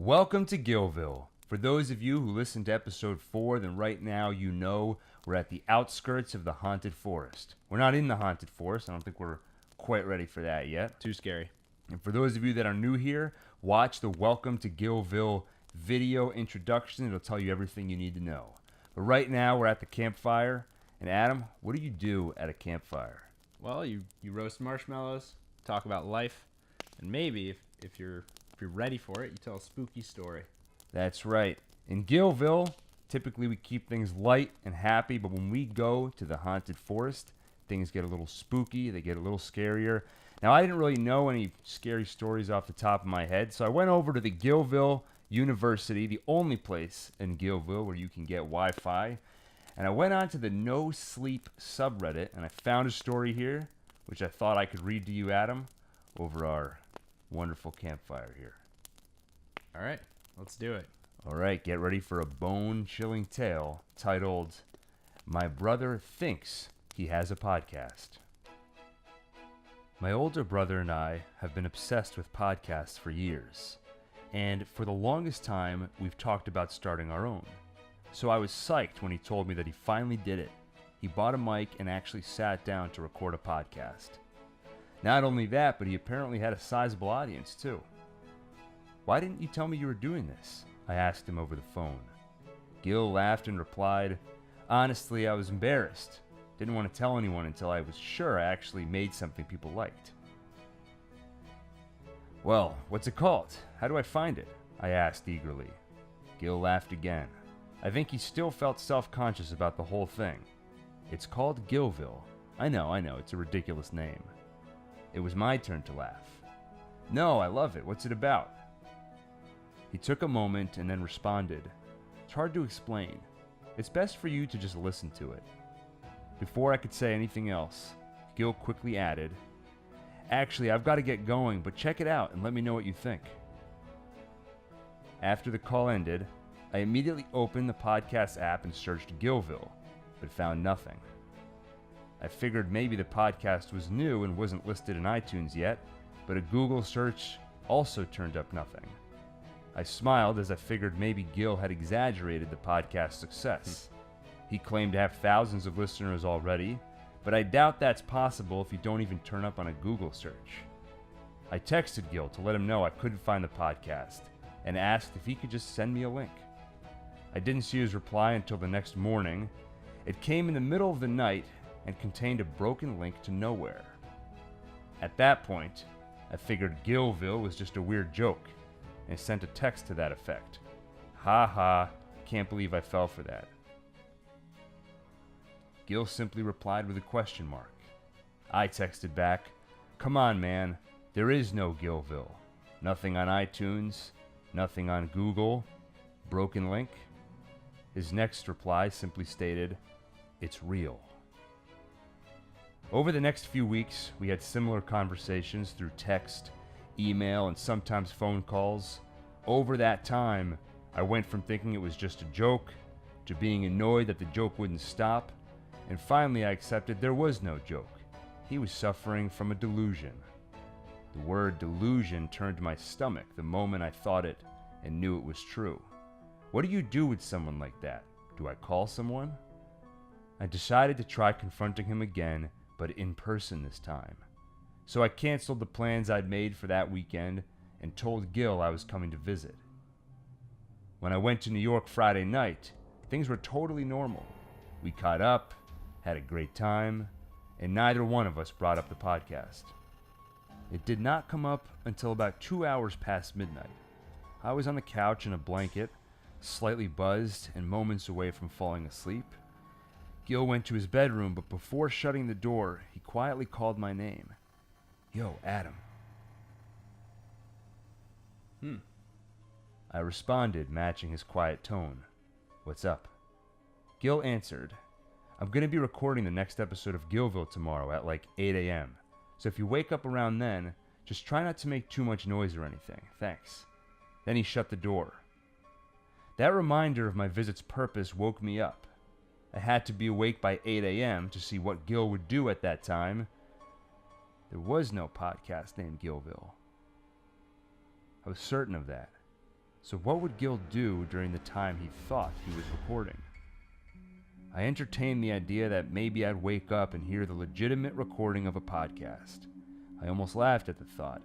Welcome to Gilville. For those of you who listened to episode 4, then right now you know we're at the outskirts of the haunted forest. We're not in the haunted forest. I don't think we're quite ready for that yet. Too scary. And for those of you that are new here, watch the Welcome to Gilville video introduction. It'll tell you everything you need to know. But right now we're at the campfire. And Adam, what do you do at a campfire? Well, you roast marshmallows, talk about life, and maybe if you're ready for it, you tell a spooky story. That's right. In Gilville, typically we keep things light and happy, but when we go to the haunted forest, things get a little spooky, they get a little scarier. Now, I didn't really know any scary stories off the top of my head, so I went over to the Gilville University, the only place in Gilville where you can get Wi-Fi, and I went on to the No Sleep subreddit, and I found a story here, which I thought I could read to you, Adam, over our wonderful campfire here. All right, let's do it. All right, get ready for a bone-chilling tale titled, My Brother Thinks He Has a Podcast. My older brother and I have been obsessed with podcasts for years, and for the longest time, we've talked about starting our own. So I was psyched when he told me that he finally did it. He bought a mic and actually sat down to record a podcast. Not only that, but he apparently had a sizable audience too. Why didn't you tell me you were doing this? I asked him over the phone. Gil laughed and replied, Honestly, I was embarrassed. Didn't want to tell anyone until I was sure I actually made something people liked. Well, what's it called? How do I find it? I asked eagerly. Gil laughed again. I think he still felt self-conscious about the whole thing. It's called Gilville. I know, it's a ridiculous name. It was my turn to laugh. No, I love it. What's it about? He took a moment and then responded, It's hard to explain. It's best for you to just listen to it. Before I could say anything else, Gil quickly added, Actually, I've got to get going, but check it out and let me know what you think. After the call ended, I immediately opened the podcast app and searched Gilville, but found nothing. I figured maybe the podcast was new and wasn't listed in iTunes yet, but a Google search also turned up nothing. I smiled as I figured maybe Gil had exaggerated the podcast's success. He claimed to have thousands of listeners already, but I doubt that's possible if you don't even turn up on a Google search. I texted Gil to let him know I couldn't find the podcast and asked if he could just send me a link. I didn't see his reply until the next morning. It came in the middle of the night and contained a broken link to nowhere. At that point, I figured Gilville was just a weird joke and sent a text to that effect. Ha ha, can't believe I fell for that. Gil simply replied with a question mark. I texted back, Come on, man, there is no Gilville. Nothing on iTunes, nothing on Google, broken link. His next reply simply stated, It's real. Over the next few weeks, we had similar conversations through text, email, and sometimes phone calls. Over that time, I went from thinking it was just a joke to being annoyed that the joke wouldn't stop, and finally I accepted there was no joke. He was suffering from a delusion. The word delusion turned to my stomach the moment I thought it and knew it was true. What do you do with someone like that? Do I call someone? I decided to try confronting him again, but in person this time. So I canceled the plans I'd made for that weekend and told Gil I was coming to visit. When I went to New York Friday night, things were totally normal. We caught up, had a great time, and neither one of us brought up the podcast. It did not come up until about 2 hours past midnight. I was on the couch in a blanket, slightly buzzed and moments away from falling asleep. Gil went to his bedroom, but before shutting the door, he quietly called my name. Yo, Adam. I responded, matching his quiet tone. What's up? Gil answered, I'm going to be recording the next episode of Gilville tomorrow at like 8 a.m. So if you wake up around then, just try not to make too much noise or anything. Thanks. Then he shut the door. That reminder of my visit's purpose woke me up. I had to be awake by 8 a.m. to see what Gil would do at that time. There was no podcast named Gilville. I was certain of that. So what would Gil do during the time he thought he was recording? I entertained the idea that maybe I'd wake up and hear the legitimate recording of a podcast. I almost laughed at the thought.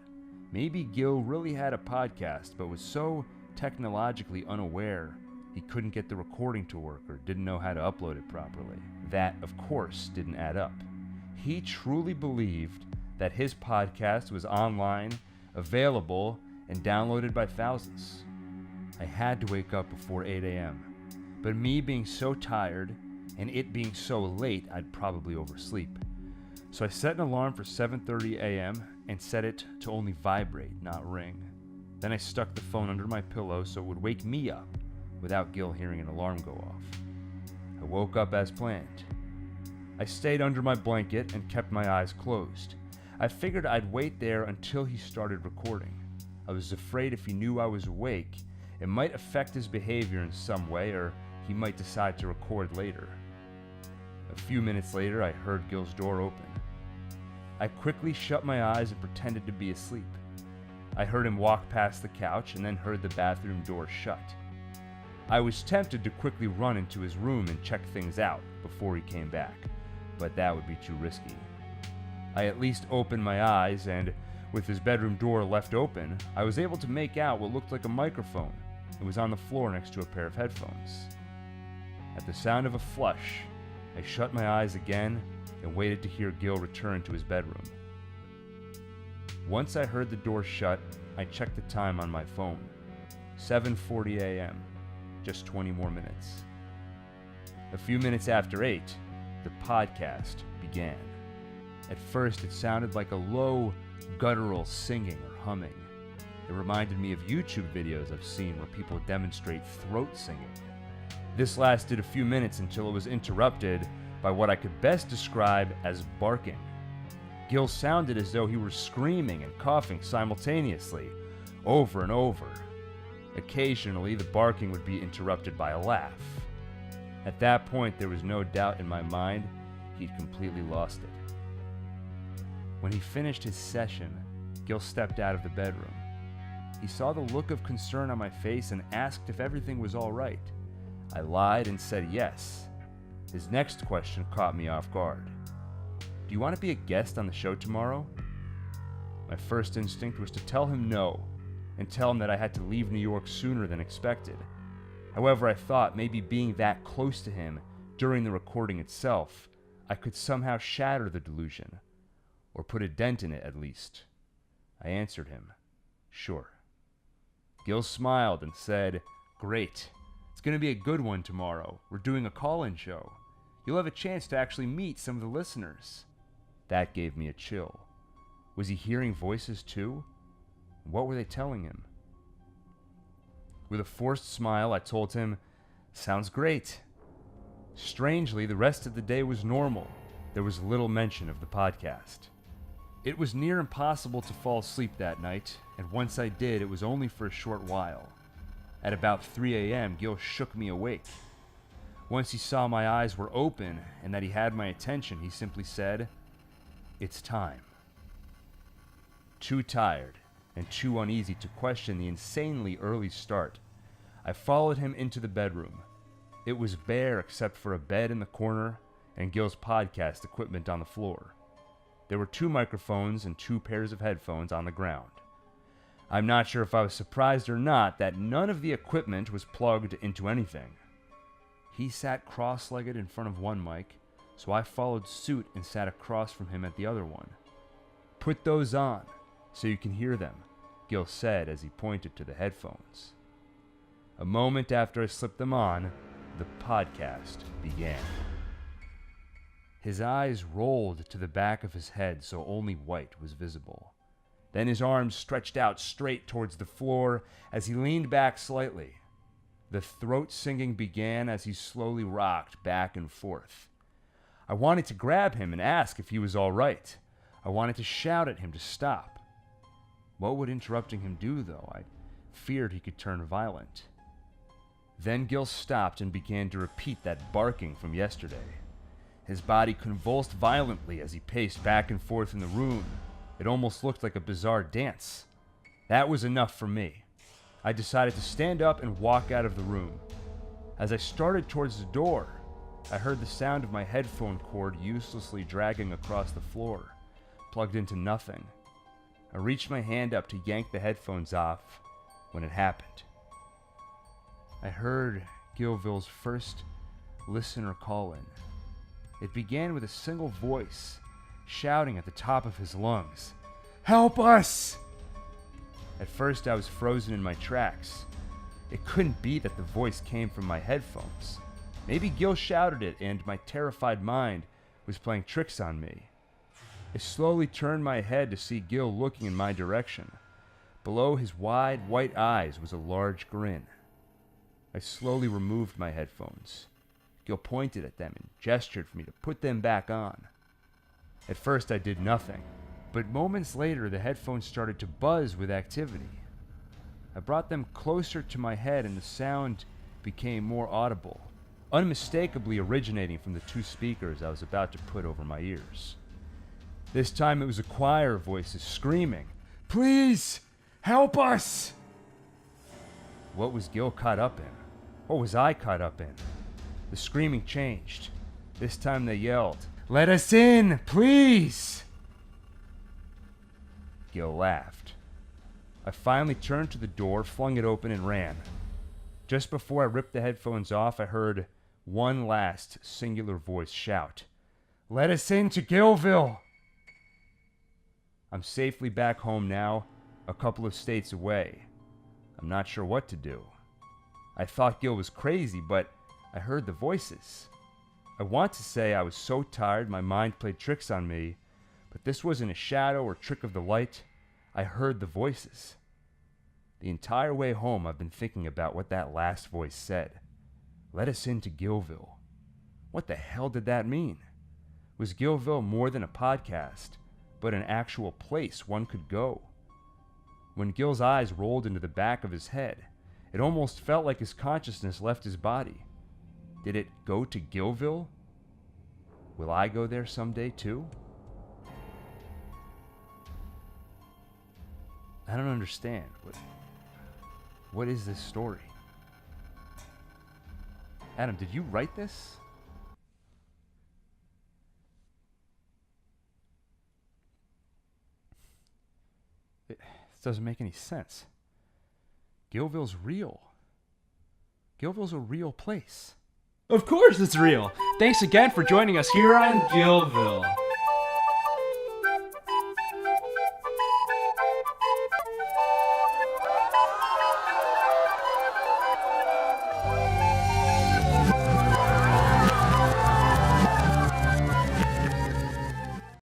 Maybe Gil really had a podcast, but was so technologically unaware he couldn't get the recording to work or didn't know how to upload it properly. That, of course, didn't add up. He truly believed that his podcast was online, available, and downloaded by thousands. I had to wake up before 8 a.m., but me being so tired and it being so late, I'd probably oversleep. So I set an alarm for 7:30 a.m. and set it to only vibrate, not ring. Then I stuck the phone under my pillow so it would wake me up without Gil hearing an alarm go off. I woke up as planned. I stayed under my blanket and kept my eyes closed. I figured I'd wait there until he started recording. I was afraid if he knew I was awake, it might affect his behavior in some way, or he might decide to record later. A few minutes later, I heard Gil's door open. I quickly shut my eyes and pretended to be asleep. I heard him walk past the couch and then heard the bathroom door shut. I was tempted to quickly run into his room and check things out before he came back, but that would be too risky. I at least opened my eyes, and with his bedroom door left open, I was able to make out what looked like a microphone. It was on the floor next to a pair of headphones. At the sound of a flush, I shut my eyes again and waited to hear Gil return to his bedroom. Once I heard the door shut, I checked the time on my phone. 7:40 a.m., just 20 more minutes. A few minutes after 8, the podcast began. At first, it sounded like a low, guttural singing or humming. It reminded me of YouTube videos I've seen where people demonstrate throat singing. This lasted a few minutes until it was interrupted by what I could best describe as barking. Gil sounded as though he were screaming and coughing simultaneously, over and over. Occasionally, the barking would be interrupted by a laugh. At that point, there was no doubt in my mind he'd completely lost it. When he finished his session, Gil stepped out of the bedroom. He saw the look of concern on my face and asked if everything was all right. I lied and said yes. His next question caught me off guard. "Do you want to be a guest on the show tomorrow?" My first instinct was to tell him no, and tell him that I had to leave New York sooner than expected. However, I thought maybe being that close to him during the recording itself, I could somehow shatter the delusion, or put a dent in it at least. I answered him, "Sure." Gil smiled and said, "Great. It's going to be a good one tomorrow. We're doing a call-in show. You'll have a chance to actually meet some of the listeners." That gave me a chill. Was he hearing voices too? What were they telling him? With a forced smile, I told him, "Sounds great." Strangely, the rest of the day was normal. There was little mention of the podcast. It was near impossible to fall asleep that night, and once I did, it was only for a short while. At about 3 a.m., Gil shook me awake. Once he saw my eyes were open and that he had my attention, he simply said, "It's time." Too tired and too uneasy to question the insanely early start, I followed him into the bedroom. It was bare except for a bed in the corner and Gil's podcast equipment on the floor. There were 2 microphones and 2 pairs of headphones on the ground. I'm not sure if I was surprised or not that none of the equipment was plugged into anything. He sat cross-legged in front of one mic, so I followed suit and sat across from him at the other one. "Put those on, so you can hear them," Gil said as he pointed to the headphones. A moment after I slipped them on, the podcast began. His eyes rolled to the back of his head so only white was visible. Then his arms stretched out straight towards the floor as he leaned back slightly. The throat singing began as he slowly rocked back and forth. I wanted to grab him and ask if he was all right. I wanted to shout at him to stop. What would interrupting him do, though? I feared he could turn violent. Then Gil stopped and began to repeat that barking from yesterday. His body convulsed violently as he paced back and forth in the room. It almost looked like a bizarre dance. That was enough for me. I decided to stand up and walk out of the room. As I started towards the door, I heard the sound of my headphone cord uselessly dragging across the floor, plugged into nothing. I reached my hand up to yank the headphones off when it happened. I heard Gilville's first listener call-in. It began with a single voice, shouting at the top of his lungs, "Help us!" At first I was frozen in my tracks. It couldn't be that the voice came from my headphones. Maybe Gil shouted it and my terrified mind was playing tricks on me. I slowly turned my head to see Gil looking in my direction. Below his wide, white eyes was a large grin. I slowly removed my headphones. Gil pointed at them and gestured for me to put them back on. At first I did nothing, but moments later the headphones started to buzz with activity. I brought them closer to my head and the sound became more audible, unmistakably originating from the two speakers I was about to put over my ears. This time it was a choir of voices screaming, "Please, help us!" What was Gil caught up in? What was I caught up in? The screaming changed. This time they yelled, "Let us in, please!" Gil laughed. I finally turned to the door, flung it open, and ran. Just before I ripped the headphones off, I heard one last singular voice shout, "Let us into Gilville!" I'm safely back home now, a couple of states away. I'm not sure what to do. I thought Gil was crazy, but I heard the voices. I want to say I was so tired my mind played tricks on me, but this wasn't a shadow or trick of the light. I heard the voices. The entire way home I've been thinking about what that last voice said. Let us into Gilville. What the hell did that mean? Was Gilville more than a podcast, but an actual place one could go? When Gil's eyes rolled into the back of his head, it almost felt like his consciousness left his body. Did it go to Gilville? Will I go there someday too? I don't understand. What is this story? Adam, did you write this? This doesn't make any sense. Gilville's real. Gilville's a real place. Of course it's real. Thanks again for joining us here on Gilville.